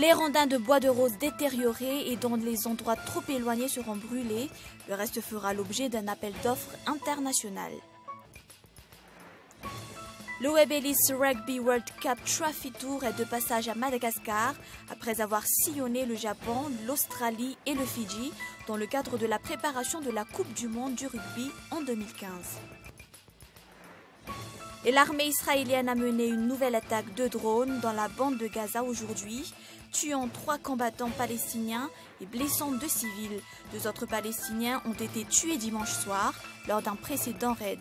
Les rondins de bois de rose détériorés et dans les endroits trop éloignés seront brûlés. Le reste fera l'objet d'un appel d'offres international. Le Web Ellis Rugby World Cup Trophy Tour est de passage à Madagascar après avoir sillonné le Japon, l'Australie et le Fidji dans le cadre de la préparation de la Coupe du monde du rugby en 2015. Et l'armée israélienne a mené une nouvelle attaque de drones dans la bande de Gaza aujourd'hui, tuant 3 combattants palestiniens et blessant 2 civils. 2 autres Palestiniens ont été tués dimanche soir lors d'un précédent raid.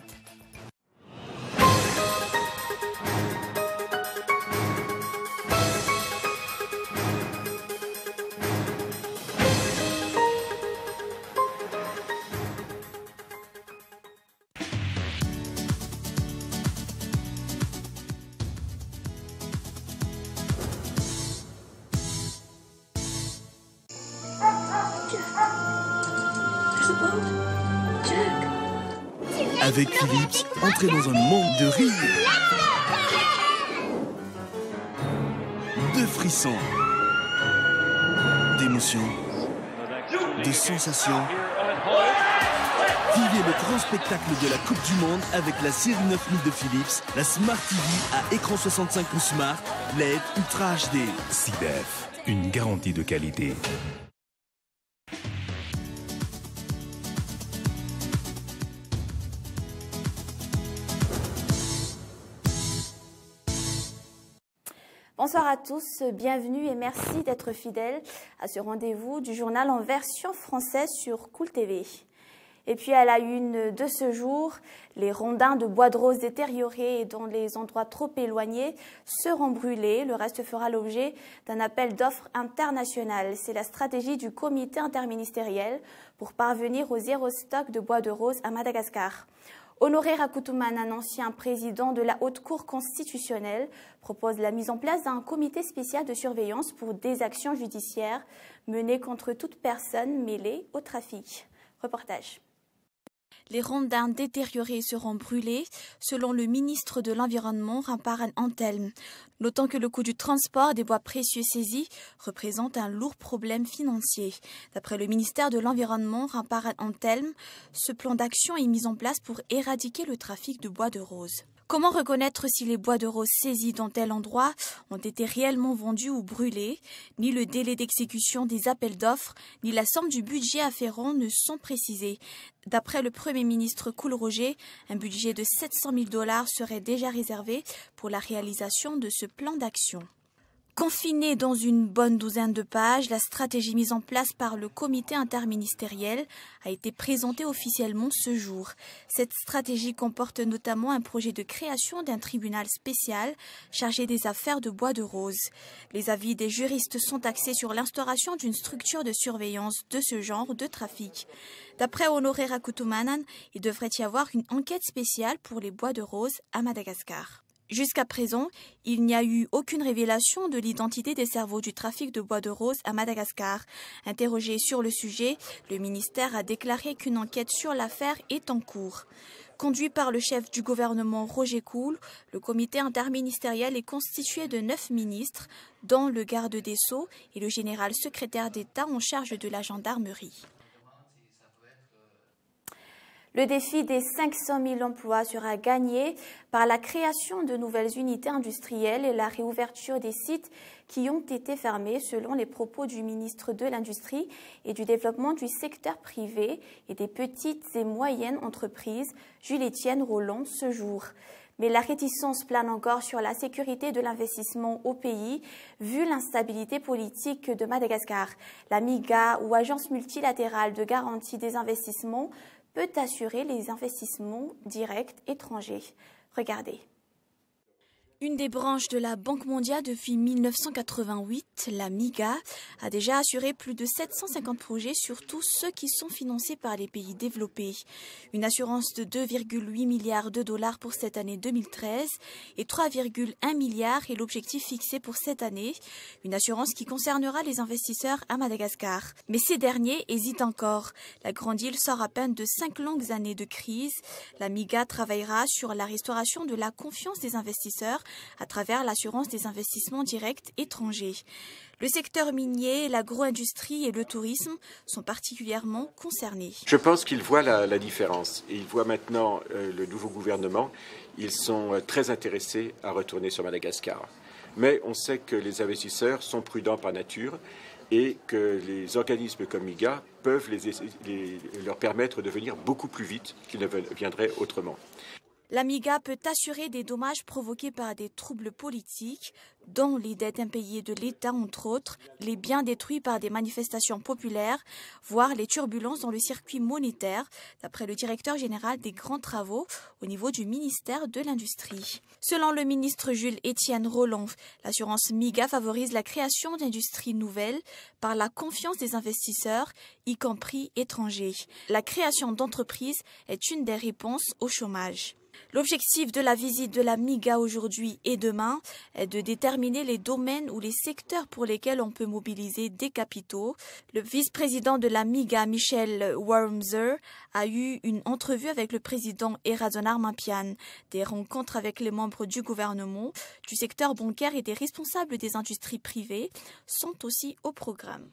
Avec Philips, entrez dans un monde de rire, de frissons, d'émotions, de sensations. Vivez le grand spectacle de la Coupe du Monde avec la série 9000 de Philips, la Smart TV à écran 65 pouces Smart, LED Ultra HD. SIDEF, une garantie de qualité. Bonsoir à tous, bienvenue et merci d'être fidèles à ce rendez-vous du journal en version française sur Cool TV. Et puis à la une de ce jour, les rondins de bois de rose détériorés et dans les endroits trop éloignés seront brûlés. Le reste fera l'objet d'un appel d'offres international. C'est la stratégie du comité interministériel pour parvenir au zéro stock de bois de rose à Madagascar. Honoré Rakoutoumane, un ancien président de la Haute Cour constitutionnelle, propose la mise en place d'un comité spécial de surveillance pour des actions judiciaires menées contre toute personne mêlée au trafic. Reportage. Les rondins détériorés seront brûlés, selon le ministre de l'Environnement, Ramparan Antelme. Notant que le coût du transport des bois précieux saisis représente un lourd problème financier. D'après le ministère de l'Environnement, Ramparan Antelme, ce plan d'action est mis en place pour éradiquer le trafic de bois de rose. Comment reconnaître si les bois de rose saisis dans tel endroit ont été réellement vendus ou brûlés? Ni le délai d'exécution des appels d'offres, ni la somme du budget afférent ne sont précisés. D'après le Premier ministre Koul Roger, un budget de 700 000 $ serait déjà réservé pour la réalisation de ce plan d'action. Confinée dans une bonne douzaine de pages, la stratégie mise en place par le comité interministériel a été présentée officiellement ce jour. Cette stratégie comporte notamment un projet de création d'un tribunal spécial chargé des affaires de bois de rose. Les avis des juristes sont axés sur l'instauration d'une structure de surveillance de ce genre de trafic. D'après Honoré Rakoutoumane, il devrait y avoir une enquête spéciale pour les bois de rose à Madagascar. Jusqu'à présent, il n'y a eu aucune révélation de l'identité des cerveaux du trafic de bois de rose à Madagascar. Interrogé sur le sujet, le ministère a déclaré qu'une enquête sur l'affaire est en cours. Conduit par le chef du gouvernement Roger Koul, le comité interministériel est constitué de 9 ministres, dont le garde des Sceaux et le général secrétaire d'État en charge de la gendarmerie. Le défi des 500 000 emplois sera gagné par la création de nouvelles unités industrielles et la réouverture des sites qui ont été fermés, selon les propos du ministre de l'Industrie et du Développement du secteur privé et des petites et moyennes entreprises, Jules-Étienne Roland, ce jour. Mais la réticence plane encore sur la sécurité de l'investissement au pays, vu l'instabilité politique de Madagascar. La MIGA, ou Agence multilatérale de garantie des investissements, peut assurer les investissements directs étrangers. Regardez. Une des branches de la Banque mondiale depuis 1988, la MIGA, a déjà assuré plus de 750 projets, surtout ceux qui sont financés par les pays développés. Une assurance de 2,8 milliards de $ pour cette année 2013 et 3,1 milliards est l'objectif fixé pour cette année. Une assurance qui concernera les investisseurs à Madagascar. Mais ces derniers hésitent encore. La grande île sort à peine de 5 longues années de crise. La MIGA travaillera sur la restauration de la confiance des investisseurs à travers l'assurance des investissements directs étrangers. Le secteur minier, l'agro-industrie et le tourisme sont particulièrement concernés. Je pense qu'ils voient la différence. Ils voient maintenant le nouveau gouvernement. Ils sont très intéressés à retourner sur Madagascar. Mais on sait que les investisseurs sont prudents par nature et que les organismes comme MIGA peuvent leur permettre de venir beaucoup plus vite qu'ils ne viendraient autrement. La MIGA peut assurer des dommages provoqués par des troubles politiques, dont les dettes impayées de l'État, entre autres, les biens détruits par des manifestations populaires, voire les turbulences dans le circuit monétaire, d'après le directeur général des grands travaux au niveau du ministère de l'Industrie. Selon le ministre Jules-Étienne Roland, l'assurance MIGA favorise la création d'industries nouvelles par la confiance des investisseurs, y compris étrangers. La création d'entreprises est une des réponses au chômage. L'objectif de la visite de la MIGA aujourd'hui et demain est de déterminer les domaines ou les secteurs pour lesquels on peut mobiliser des capitaux. Le vice-président de la MIGA, Michel Wormser, a eu une entrevue avec le président Erazonar Mampian. Des rencontres avec les membres du gouvernement, du secteur bancaire et des responsables des industries privées sont aussi au programme.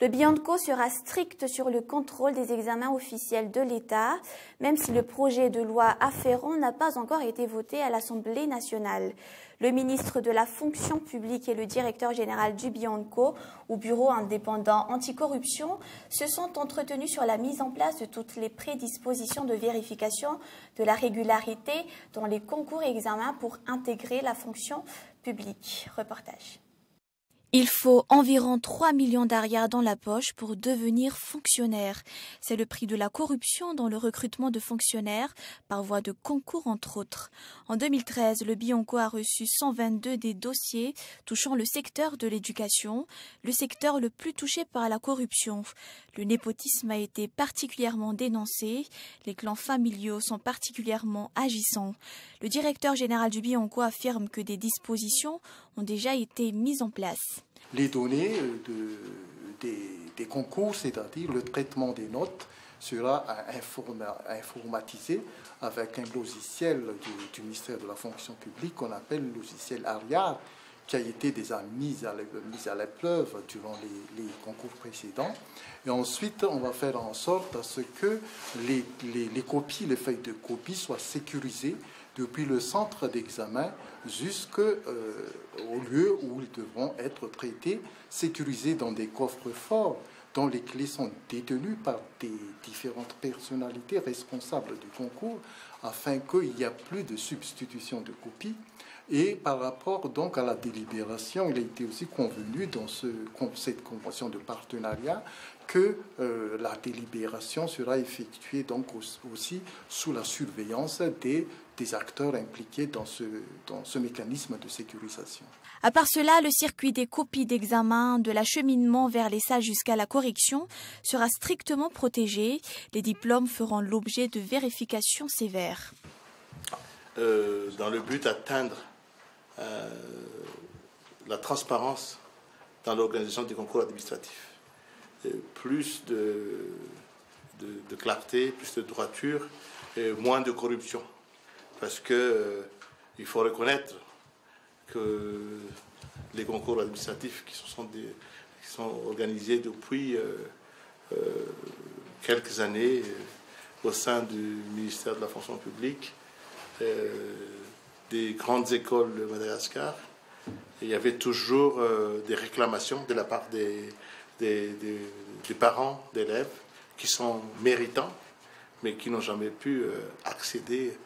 Le BIANCO sera strict sur le contrôle des examens officiels de l'État, même si le projet de loi afférent n'a pas encore été voté à l'Assemblée nationale. Le ministre de la fonction publique et le directeur général du BIANCO, ou Bureau indépendant anticorruption, se sont entretenus sur la mise en place de toutes les prédispositions de vérification de la régularité dans les concours et examens pour intégrer la fonction publique. Reportage. Il faut environ 3 millions d'arias dans la poche pour devenir fonctionnaire. C'est le prix de la corruption dans le recrutement de fonctionnaires par voie de concours, entre autres. En 2013, le BIANCO a reçu 122 des dossiers touchant le secteur de l'éducation, le secteur le plus touché par la corruption. Le népotisme a été particulièrement dénoncé. Les clans familiaux sont particulièrement agissants. Le directeur général du BIANCO affirme que des dispositions ont déjà été mises en place. Les données des concours, c'est-à-dire le traitement des notes, sera informatisé avec un logiciel du ministère de la fonction publique qu'on appelle le logiciel ARIA, qui a été déjà mis à l'épreuve durant les concours précédents. Et ensuite, on va faire en sorte à ce que les copies, les feuilles de copie soient sécurisées depuis le centre d'examen jusqu'au lieu où ils devront être traités, sécurisés dans des coffres forts dont les clés sont détenues par des différentes personnalités responsables du concours, afin qu'il n'y ait plus de substitution de copies. Et par rapport donc à la délibération, il a été aussi convenu dans cette convention de partenariat que la délibération sera effectuée donc aussi sous la surveillance des acteurs impliqués dans ce mécanisme de sécurisation. À part cela, le circuit des copies d'examen, de l'acheminement vers les salles jusqu'à la correction sera strictement protégé. Les diplômes feront l'objet de vérifications sévères. Dans le but d'atteindre la transparence dans l'organisation des concours administratifs. Plus de clarté, plus de droiture, et moins de corruption. Parce qu'il faut reconnaître que les concours administratifs qui sont organisés depuis quelques années au sein du ministère de la fonction publique, des grandes écoles de Madagascar, il y avait toujours des réclamations de la part des parents d'élèves qui sont méritants, mais qui n'ont jamais pu accéder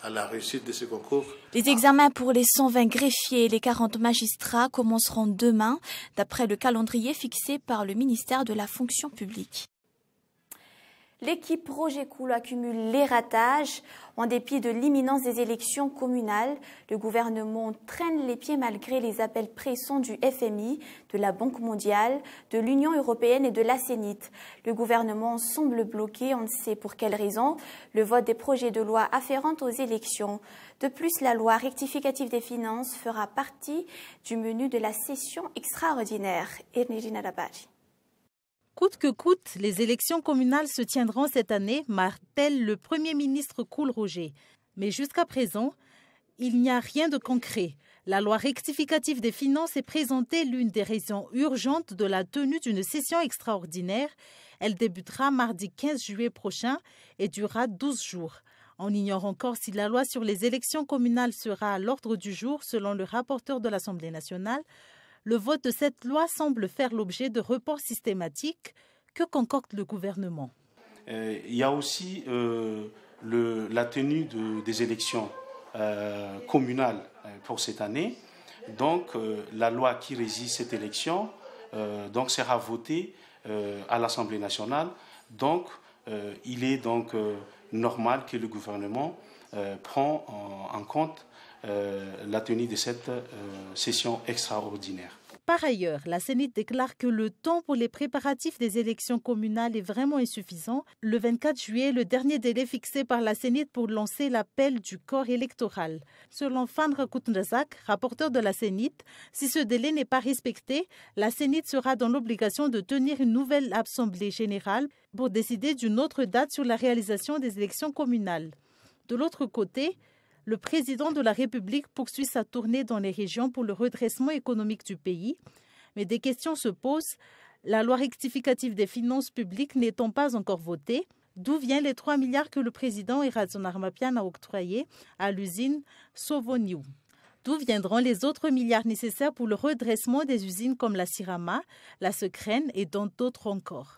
à la réussite de ce concours. Les examens pour les 120 greffiers et les 40 magistrats commenceront demain, d'après le calendrier fixé par le ministère de la fonction publique. L'équipe Roger Coul accumule les ratages. En dépit de l'imminence des élections communales, le gouvernement traîne les pieds malgré les appels pressants du FMI, de la Banque mondiale, de l'Union européenne et de la CENIT. Le gouvernement semble bloquer, on ne sait pour quelle raison, le vote des projets de loi afférents aux élections. De plus, la loi rectificative des finances fera partie du menu de la session extraordinaire. Ernirina Dabari. Coûte que coûte, les élections communales se tiendront cette année, martèle le Premier ministre Coul Roger. Mais jusqu'à présent, il n'y a rien de concret. La loi rectificative des finances est présentée l'une des raisons urgentes de la tenue d'une session extraordinaire. Elle débutera mardi 15 juillet prochain et durera 12 jours. On ignore encore si la loi sur les élections communales sera à l'ordre du jour, selon le rapporteur de l'Assemblée nationale. Le vote de cette loi semble faire l'objet de reports systématiques. Que concocte le gouvernement? Il y a aussi la tenue des élections communales pour cette année. Donc, la loi qui régit cette élection sera votée à l'Assemblée nationale. Donc, il est donc normal que le gouvernement prend en compte la tenue de cette session extraordinaire. Par ailleurs, la Sénite déclare que le temps pour les préparatifs des élections communales est vraiment insuffisant. Le 24 juillet, le dernier délai fixé par la Sénite pour lancer l'appel du corps électoral. Selon Fandre Koutndrazak, rapporteur de la Sénite, si ce délai n'est pas respecté, la Sénite sera dans l'obligation de tenir une nouvelle assemblée générale pour décider d'une autre date sur la réalisation des élections communales. De l'autre côté, le président de la République poursuit sa tournée dans les régions pour le redressement économique du pays. Mais des questions se posent. La loi rectificative des finances publiques n'étant pas encore votée, d'où viennent les 3 milliards que le président Erazon Armapian a octroyés à l'usine Sovoniou? D'où viendront les autres milliards nécessaires pour le redressement des usines comme la Sirama, la Secrène et d'autres encore?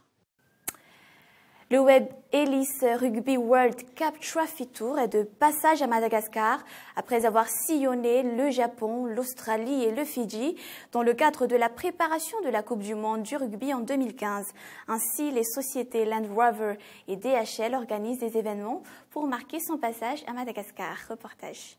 Le Web Ellis Rugby World Cup Trophy Tour est de passage à Madagascar après avoir sillonné le Japon, l'Australie et le Fidji dans le cadre de la préparation de la Coupe du Monde du rugby en 2015. Ainsi, les sociétés Land Rover et DHL organisent des événements pour marquer son passage à Madagascar. Reportage.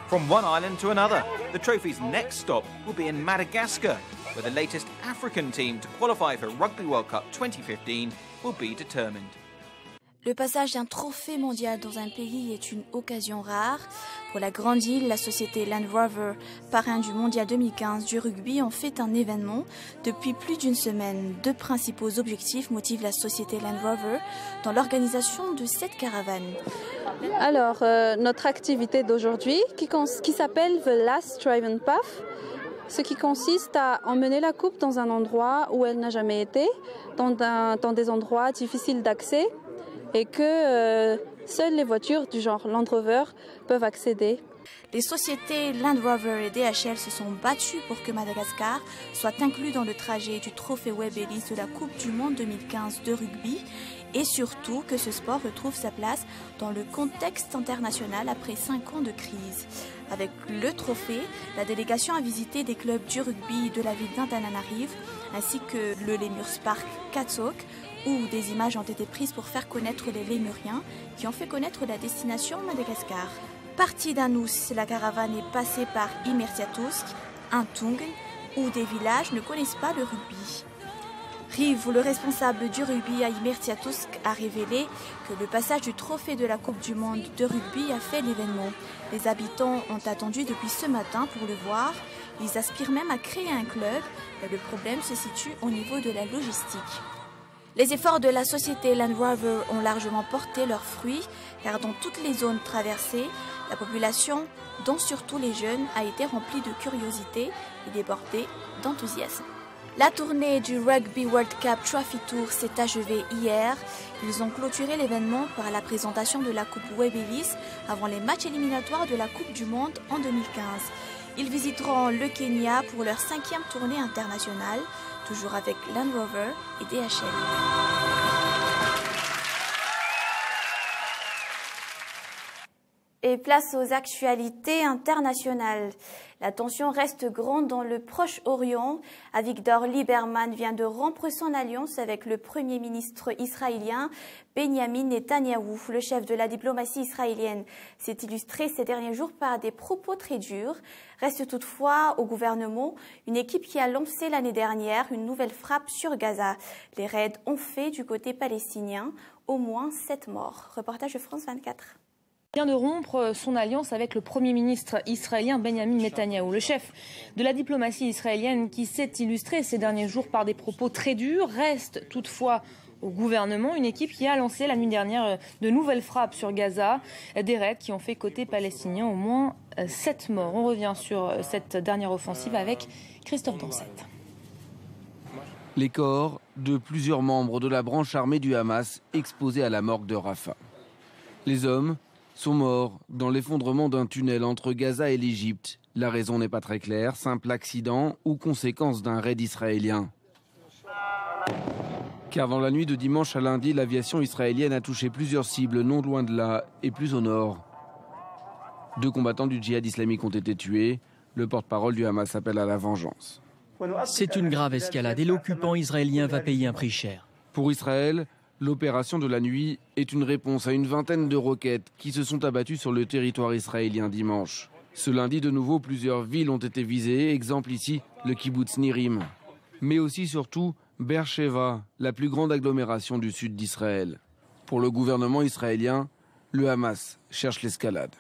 From one island to another, the trophy's next stop will be in Madagascar, where the latest African team to qualify for Rugby World Cup 2015 will be determined. Le passage d'un trophée mondial dans un pays est une occasion rare. Pour la grande île, la société Land Rover, parrain du Mondial 2015 du rugby, en fait un événement. Depuis plus d'une semaine, 2 principaux objectifs motivent la société Land Rover dans l'organisation de cette caravane. Alors, notre activité d'aujourd'hui, qui s'appelle The Last Driven Path, ce qui consiste à emmener la coupe dans un endroit où elle n'a jamais été, dans des endroits difficiles d'accès, et que seules les voitures du genre Land Rover peuvent accéder. Les sociétés Land Rover et DHL se sont battues pour que Madagascar soit inclus dans le trajet du trophée Web Ellis de la Coupe du Monde 2015 de rugby et surtout que ce sport retrouve sa place dans le contexte international après 5 ans de crise. Avec le trophée, la délégation a visité des clubs du rugby de la ville d'Antananarive ainsi que le Lemurs Park Katsok, où des images ont été prises pour faire connaître les Lémuriens qui ont fait connaître la destination Madagascar. Partie d'Anous, la caravane est passée par Imertiatusk, Intung, où des villages ne connaissent pas le rugby. Rive, le responsable du rugby à Imertiatusk, a révélé que le passage du trophée de la Coupe du Monde de rugby a fait l'événement. Les habitants ont attendu depuis ce matin pour le voir. Ils aspirent même à créer un club, mais le problème se situe au niveau de la logistique. Les efforts de la société Land Rover ont largement porté leurs fruits, car dans toutes les zones traversées, la population, dont surtout les jeunes, a été remplie de curiosité et débordée d'enthousiasme. La tournée du Rugby World Cup Trophy Tour s'est achevée hier. Ils ont clôturé l'événement par la présentation de la Coupe Web Ellis avant les matchs éliminatoires de la Coupe du Monde en 2015. Ils visiteront le Kenya pour leur 5e tournée internationale, toujours avec Land Rover et DHL. Et place aux actualités internationales. La tension reste grande dans le Proche-Orient. Avigdor Lieberman vient de rompre son alliance avec le Premier ministre israélien Benjamin Netanyahou. Le chef de la diplomatie israélienne s'est illustré ces derniers jours par des propos très durs. Reste toutefois au gouvernement une équipe qui a lancé l'année dernière une nouvelle frappe sur Gaza. Les raids ont fait du côté palestinien au moins 7 morts. Reportage de France 24. Vient de rompre son alliance avec le Premier ministre israélien Benjamin Netanyahou. Le chef de la diplomatie israélienne qui s'est illustré ces derniers jours par des propos très durs reste toutefois au gouvernement. Une équipe qui a lancé la nuit dernière de nouvelles frappes sur Gaza, des raids qui ont fait côté palestinien au moins 7 morts. On revient sur cette dernière offensive avec Christophe Dansette. Les corps de plusieurs membres de la branche armée du Hamas exposés à la morgue de Rafah. Les hommes sont morts dans l'effondrement d'un tunnel entre Gaza et l'Égypte. La raison n'est pas très claire, simple accident ou conséquence d'un raid israélien. Car dans la nuit de dimanche à lundi, l'aviation israélienne a touché plusieurs cibles non loin de là et plus au nord. 2 combattants du djihad islamique ont été tués. Le porte-parole du Hamas appelle à la vengeance. C'est une grave escalade et l'occupant israélien va payer un prix cher. Pour Israël, l'opération de la nuit est une réponse à une vingtaine de roquettes qui se sont abattues sur le territoire israélien dimanche. Ce lundi, de nouveau, plusieurs villes ont été visées, exemple ici le kibboutz Nirim. Mais aussi surtout Beersheva, la plus grande agglomération du sud d'Israël. Pour le gouvernement israélien, le Hamas cherche l'escalade.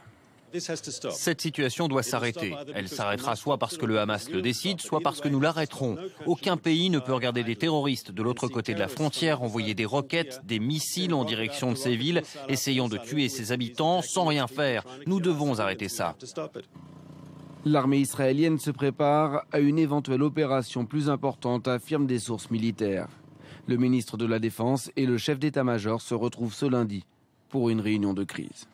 Cette situation doit s'arrêter. Elle s'arrêtera soit parce que le Hamas le décide, soit parce que nous l'arrêterons. Aucun pays ne peut regarder des terroristes de l'autre côté de la frontière envoyer des roquettes, des missiles en direction de ces villes, essayant de tuer ses habitants sans rien faire. Nous devons arrêter ça. L'armée israélienne se prépare à une éventuelle opération plus importante, affirment des sources militaires. Le ministre de la Défense et le chef d'état-major se retrouvent ce lundi pour une réunion de crise.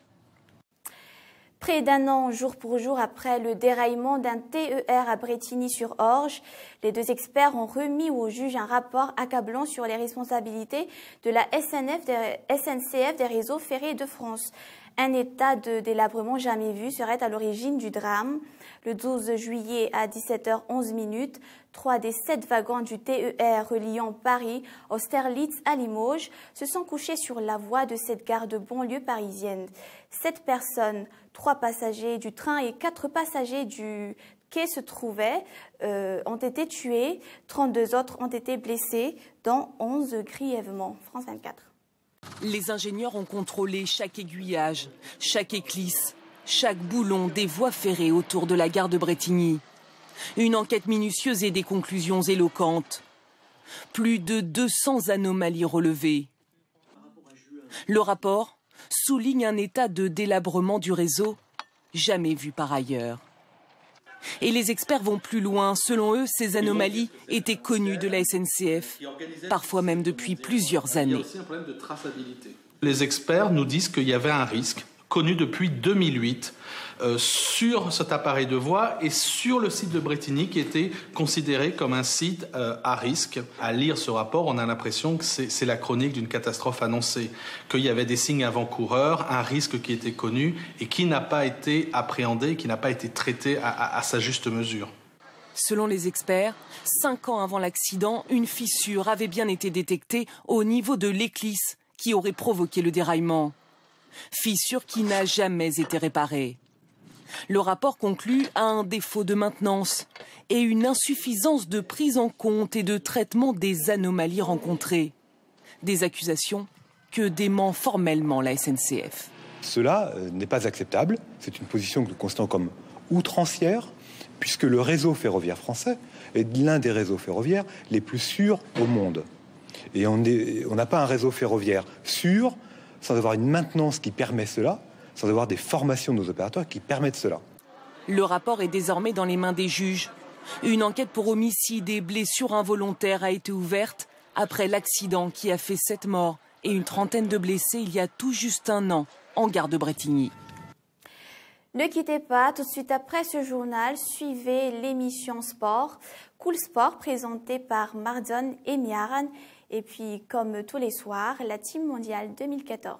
Près d'un an, jour pour jour, après le déraillement d'un TER à Brétigny-sur-Orge, les 2 experts ont remis au juge un rapport accablant sur les responsabilités de la SNCF des réseaux ferrés de France. Un état de délabrement jamais vu serait à l'origine du drame. Le 12 juillet à 17h11, 3 des 7 wagons du TER reliant Paris, Austerlitz à Limoges se sont couchés sur la voie de cette gare de banlieue parisienne. 7 personnes, 3 passagers du train et 4 passagers du quai se trouvaient, ont été tués. 32 autres ont été blessés, dont 11 grièvement. France 24. Les ingénieurs ont contrôlé chaque aiguillage, chaque éclisse, chaque boulon des voies ferrées autour de la gare de Brétigny. Une enquête minutieuse et des conclusions éloquentes. Plus de 200 anomalies relevées. Le rapport souligne un état de délabrement du réseau jamais vu par ailleurs. Et les experts vont plus loin. Selon eux, ces anomalies étaient connues de la SNCF, parfois même depuis plusieurs années. Il y a aussi un problème de traçabilité. Les experts nous disent qu'il y avait un risque connu depuis 2008 sur cet appareil de voie et sur le site de Brétigny qui était considéré comme un site à risque. À lire ce rapport, on a l'impression que c'est la chronique d'une catastrophe annoncée, qu'il y avait des signes avant-coureurs, un risque qui était connu et qui n'a pas été appréhendé, qui n'a pas été traité à sa juste mesure. Selon les experts, 5 ans avant l'accident, une fissure avait bien été détectée au niveau de l'éclisse qui aurait provoqué le déraillement. Fissure qui n'a jamais été réparée. Le rapport conclut à un défaut de maintenance et une insuffisance de prise en compte et de traitement des anomalies rencontrées. Des accusations que dément formellement la SNCF. Cela n'est pas acceptable. C'est une position que nous considérons comme outrancière, puisque le réseau ferroviaire français est l'un des réseaux ferroviaires les plus sûrs au monde. Et on n'a pas un réseau ferroviaire sûr sans avoir une maintenance qui permet cela, sans avoir des formations de nos opérateurs qui permettent cela. Le rapport est désormais dans les mains des juges. Une enquête pour homicide et blessures involontaires a été ouverte après l'accident qui a fait 7 morts et une trentaine de blessés il y a tout juste un an en gare de Brétigny. Ne quittez pas, tout de suite après ce journal, suivez l'émission Sport, Cool Sport, présentée par Mardon et Miaran. Et puis, comme tous les soirs, la Team Mondiale 2014.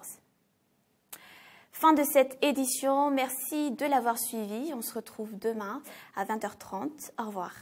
Fin de cette édition. Merci de l'avoir suivi. On se retrouve demain à 20h30. Au revoir.